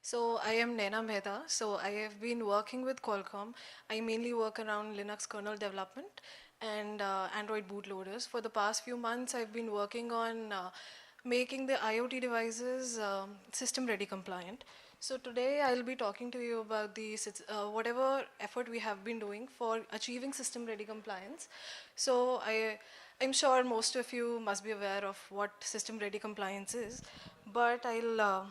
So I am Naina Mehta. So I have been working with Qualcomm. I mainly work around Linux kernel development and Android bootloaders. For the past few months, I've been working on making the IoT devices system ready compliant. So today I'll be talking to you about the whatever effort we have been doing for achieving system ready compliance. So I'm sure most of you must be aware of what system ready compliance is, but I'll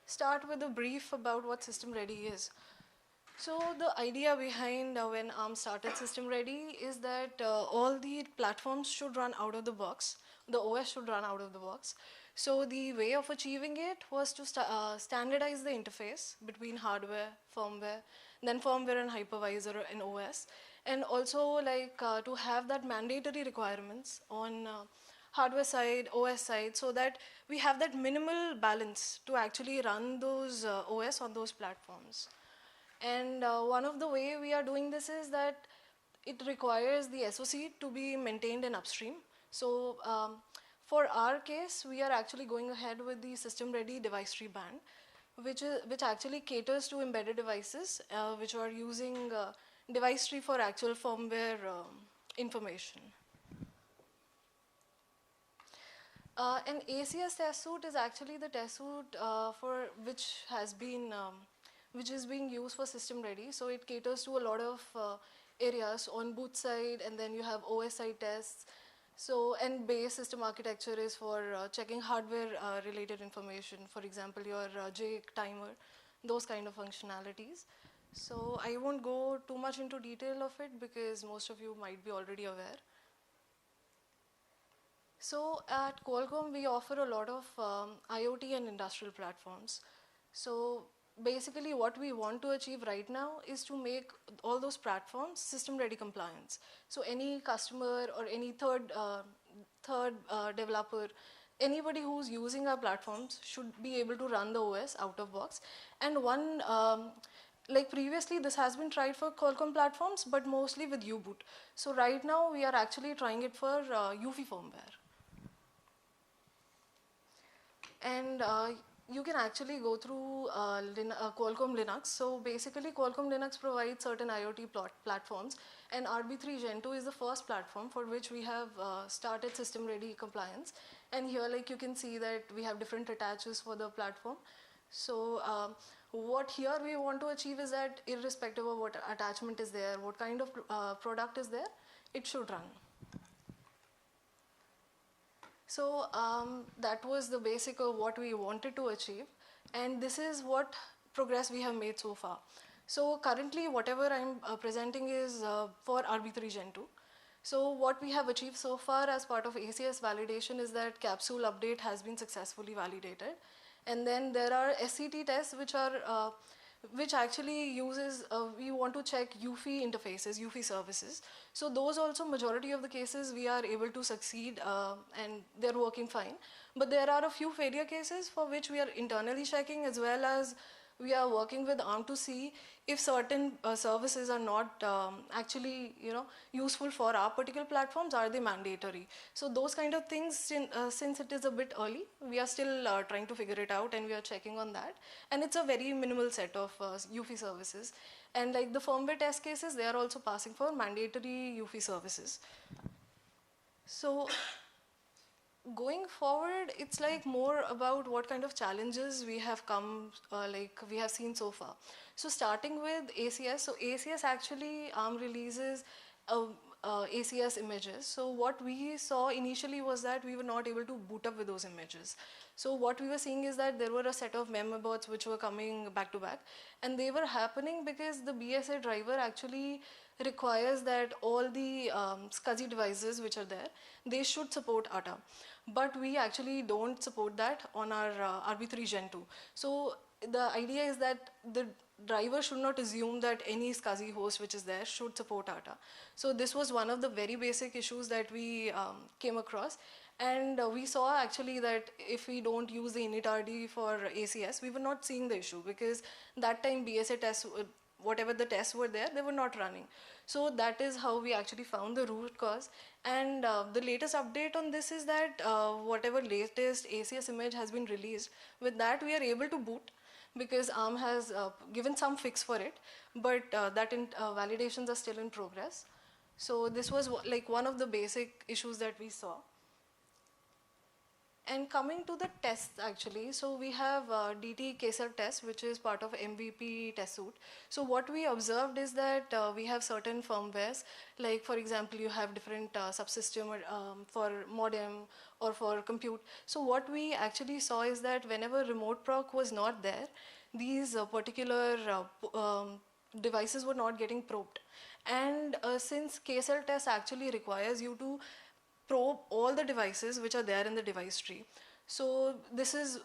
start with a brief about what System Ready is. So the idea behind when ARM started System Ready is that all the platforms should run out of the box. The OS should run out of the box. So the way of achieving it was to standardize the interface between hardware, firmware, then firmware and hypervisor in OS, and also to have that mandatory requirements on hardware side, OS side, so that we have that minimal balance to actually run those OS on those platforms. And one of the way we are doing this is that it requires the SoC to be maintained in upstream. So for our case, we are actually going ahead with the system ready device tree band, which actually caters to embedded devices which are using device tree for actual firmware information. An ACS test suite is actually the test suite for which is being used for system ready. So it caters to a lot of areas on boot side, and then you have OS side tests. So and base system architecture is for checking hardware related information. For example, your JAK timer, those kind of functionalities. So I won't go too much into detail of it because most of you might be already aware. So at Qualcomm, we offer a lot of IoT and industrial platforms. So basically what we want to achieve right now is to make all those platforms system ready compliance. So any customer or any third developer, anybody who's using our platforms should be able to run the OS out of box. And like previously this has been tried for Qualcomm platforms, but mostly with U-boot. So right now we are actually trying it for UEFI firmware. And you can actually go through Qualcomm Linux. So basically Qualcomm Linux provides certain IoT platforms, and RB3 Gen 2 is the first platform for which we have started system ready compliance. And here like you can see that we have different attaches for the platform. So what here we want to achieve is that irrespective of what attachment is there, what kind of product is there, it should run. So that was the basic of what we wanted to achieve, and this is what progress we have made so far. So currently whatever I'm presenting is for RB3 Gen 2. So what we have achieved so far as part of ACS validation is that capsule update has been successfully validated, and then there are SCT tests which actually uses, we want to check UEFI interfaces, UEFI services. So those also, majority of the cases we are able to succeed and they're working fine. But there are a few failure cases for which we are internally checking, as well as we are working with ARM to see if certain services are not actually useful for our particular platforms, are they mandatory. So those kind of things, since it is a bit early, we are still trying to figure it out, and we are checking on that. And it's a very minimal set of UEFI services. And like the firmware test cases, they are also passing for mandatory UEFI services. So going forward, it's like more about what kind of challenges we have we have seen so far. So starting with ACS, so ACS actually ARM releases ACS images. So what we saw initially was that we were not able to boot up with those images. So what we were seeing is that there were a set of memobots which were coming back to back, and they were happening because the BSA driver actually requires that all the SCSI devices which are there, they should support ATA. But we actually don't support that on our RB3 Gen 2. So the idea is that the driver should not assume that any SCSI host which is there should support ATA. So this was one of the very basic issues that we came across. And we saw actually that if we don't use the init-RD for ACS, we were not seeing the issue, because that time BSA tests, whatever the tests were there, they were not running. So that is how we actually found the root cause. And the latest update on this is that whatever latest ACS image has been released, with that we are able to boot. because ARM has given some fix for it, but validations are still in progress. So this was like one of the basic issues that we saw. And coming to the tests actually, so we have DT K-cell test, which is part of MVP test suite. So what we observed is that we have certain firmwares, like for example, you have different subsystem for modem or for compute. So what we actually saw is that whenever remote proc was not there, these particular devices were not getting probed. And since K-cell test actually requires you to probe all the devices which are there in the device tree. So this is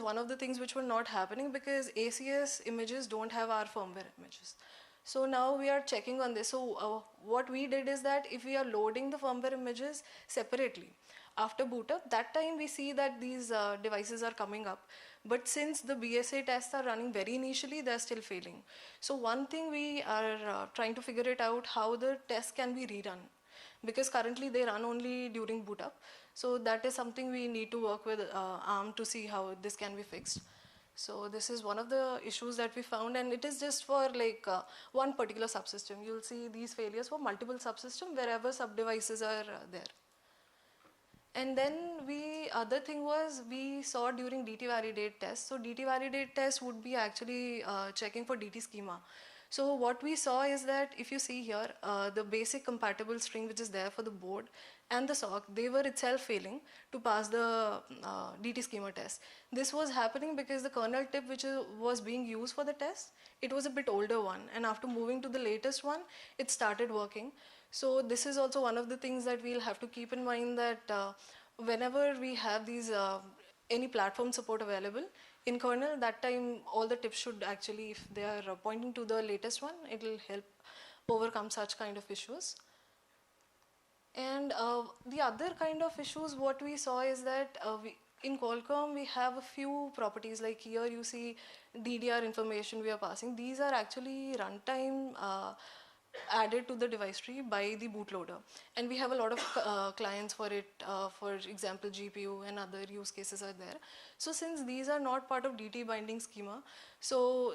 one of the things which were not happening because ACS images don't have our firmware images. So now we are checking on this. So what we did is that if we are loading the firmware images separately after boot up, that time we see that these devices are coming up. But since the BSA tests are running very initially, they're still failing. So one thing we are trying to figure it out how the test can be rerun, because currently they run only during boot up. So that is something we need to work with ARM to see how this can be fixed. So this is one of the issues that we found, and it is just for like one particular subsystem. You'll see these failures for multiple subsystems wherever sub-devices are there. And then other thing was we saw during DT validate test. So DT validate test would be actually checking for DT schema. So what we saw is that if you see here, the basic compatible string which is there for the board and the SOC, they were itself failing to pass the DT schema test. This was happening because the kernel tip which was being used for the test, it was a bit older one, and after moving to the latest one, it started working. So this is also one of the things that we'll have to keep in mind, that whenever we have these any platform support available in kernel, that time all the tips should actually, if they are pointing to the latest one, it will help overcome such kind of issues. And the other kind of issues what we saw is that in Qualcomm we have a few properties, like here you see DDR information we are passing. These are actually runtime added to the device tree by the bootloader, and we have a lot of clients for it. For example, GPU and other use cases are there. So since these are not part of DT binding schema, so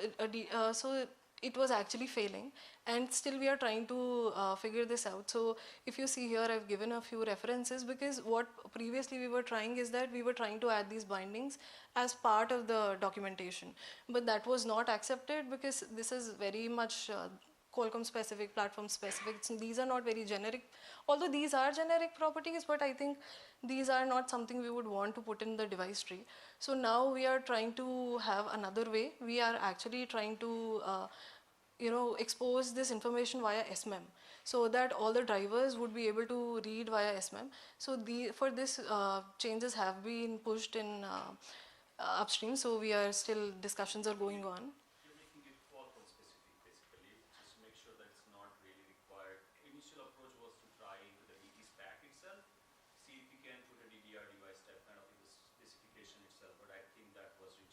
it was actually failing, and still we are trying to figure this out. So if you see here, I've given a few references, because what previously we were trying is that we were trying to add these bindings as part of the documentation, but that was not accepted because this is very much Qualcomm specific, platform specific. So these are not very generic, although these are generic properties, but I think these are not something we would want to put in the device tree. So now we are trying to have another way. We are actually trying to expose this information via SMEM, so that all the drivers would be able to read via SMEM. So for this changes have been pushed in upstream, so we are still, discussions are going on.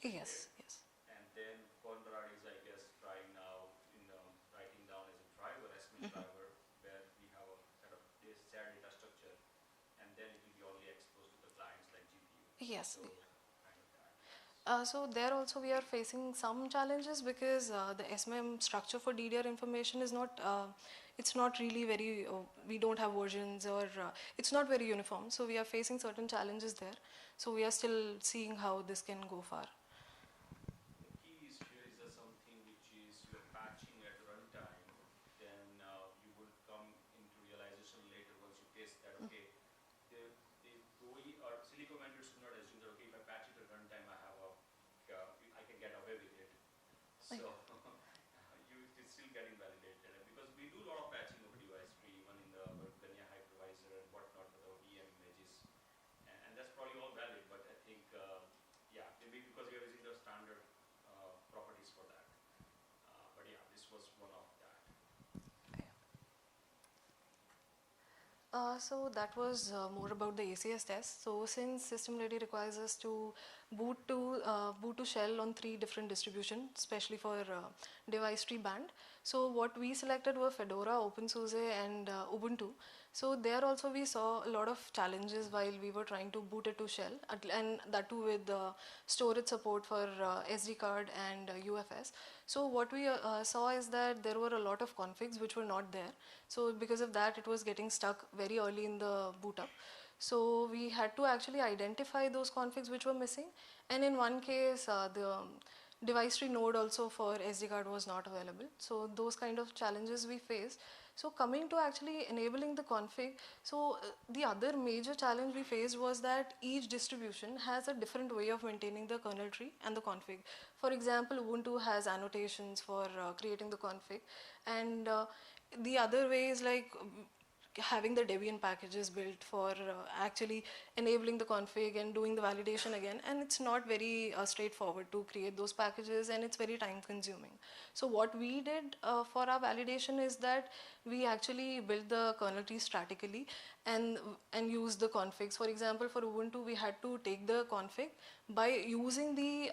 Yes, yes. And then Conrad is, I guess, trying now in writing down as a driver, SME driver, where we have a kind of this shared data structure, and then it will be only exposed to the clients like GPU. Yes. So, kind of that. So there also we are facing some challenges, because the SMM structure for DDR information is not, it's not really very, we don't have versions, or it's not very uniform. So we are facing certain challenges there. So we are still seeing how this can go far. The key is here is something which is you're patching at runtime, then you would come into realization later once you test that, okay, the GUI or silicon vendors do not assume that, okay, if I patch it at runtime, I can get away with it. So it's still getting validated, and because we do a lot of patching of device tree, even in the Virginia hypervisor and whatnot for the VM images, and that's probably all valid. But I think, yeah, maybe because we are using the standard properties for that. But yeah, this was one of that. So that was more about the ACS test. So since SystemReady requires us to boot to shell on 3 different distributions, especially for device tree band. So what we selected were Fedora, OpenSUSE and Ubuntu. So there also we saw a lot of challenges while we were trying to boot it to shell, and that too with storage support for SD card and UFS. So what we saw is that there were a lot of configs which were not there. So because of that, it was getting stuck very early in the boot up. So we had to actually identify those configs which were missing, and in one case the device tree node also for SD card was not available. So those kind of challenges we faced. So coming to actually enabling the config, so the other major challenge we faced was that each distribution has a different way of maintaining the kernel tree and the config. For example, Ubuntu has annotations for creating the config, and the other way is like having the Debian packages built for actually enabling the config and doing the validation again, and it's not very straightforward to create those packages, and it's very time consuming. So what we did for our validation is that we actually built the kernel tree statically and use the configs. For example, for Ubuntu we had to take the config by using the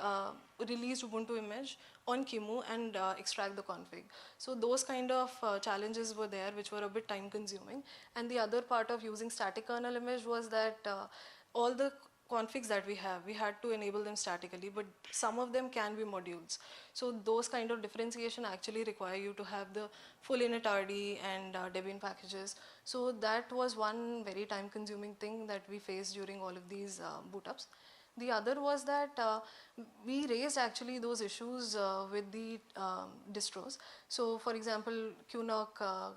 released Ubuntu image on QEMU and extract the config. So those kind of challenges were there which were a bit time consuming. And the other part of using static kernel image was that all the configs that we have, we had to enable them statically, but some of them can be modules. So those kind of differentiation actually require you to have the full init RD and Debian packages. So that was one very time consuming thing that we faced during all of these boot ups. The other was that we raised actually those issues with the distros. So for example, QNOC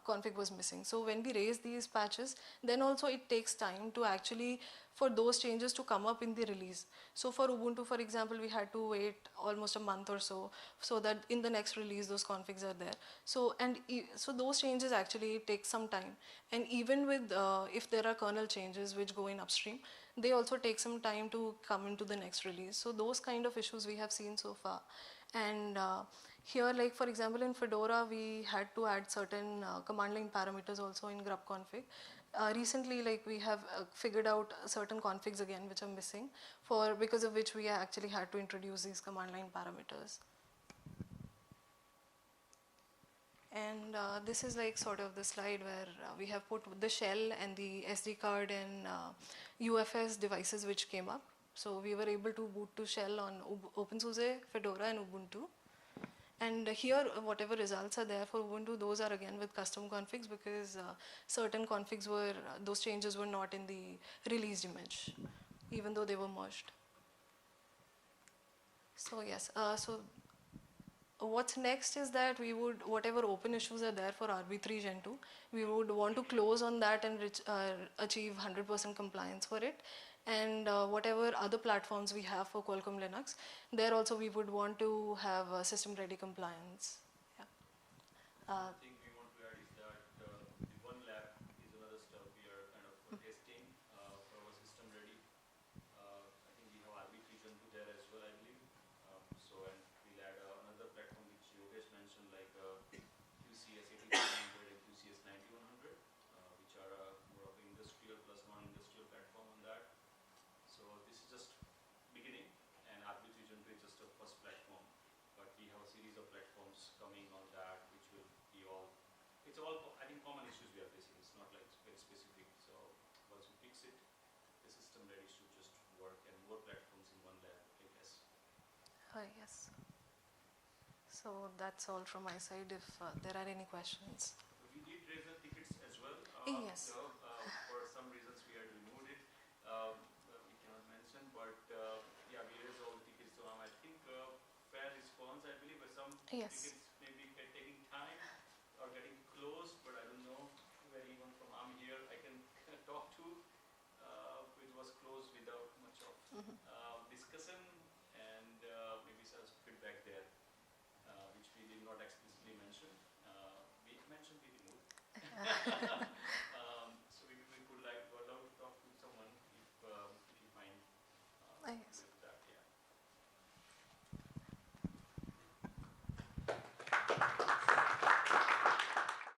config was missing. So when we raise these patches, then also it takes time to actually for those changes to come up in the release. So for Ubuntu, for example, we had to wait almost a month or so that in the next release those configs are there. So so those changes actually take some time. And even with if there are kernel changes which go in upstream, they also take some time to come into the next release. So those kind of issues we have seen so far. And here, like for example, in Fedora, we had to add certain command line parameters also in grub config. Recently, like we have figured out certain configs again which are missing, because of which we actually had to introduce these command line parameters. And this is like sort of the slide where we have put the shell and the SD card and UFS devices which came up. So we were able to boot to shell on OpenSUSE, Fedora and Ubuntu. And here whatever results are there for Ubuntu, those are again with custom configs, because certain configs were, those changes were not in the released image, even though they were merged. So yes, so what's next is that we would, whatever open issues are there for RB3 Gen 2, we would want to close on that and achieve 100% compliance for it. And whatever other platforms we have for Qualcomm Linux, there also we would want to have system-ready compliance. Yeah. The thing we want to add is that the one lab is another stuff we are kind of testing for our system ready. I think we have RB3 Gen 2 there as well, I believe. So and we'll add another platform which Yogesh mentioned, like QCS 8100 and QCS 9100, which are more of industrial plus non-industrial platform on that. So this is just beginning, and RB3 Gen 2 is just a first platform. But we have a series of platforms coming on that, which will be all, it's all, I think, common issues we are facing. It's not like very specific. So once we fix it, the system ready should just work, and more platforms in one lab, I guess. Yes. So that's all from my side. If there are any questions. We did raise the tickets as well. Yes. So for some reasons we had removed it. We cannot mention, but yeah, we raised all the tickets. So I think fair response, I believe, but some Yes. tickets maybe taking time or getting closed, but I don't know where even from I'm here I can talk to. It was closed without much of discussion, and maybe some feedback there, which we did not explicitly mention. We mentioned we removed.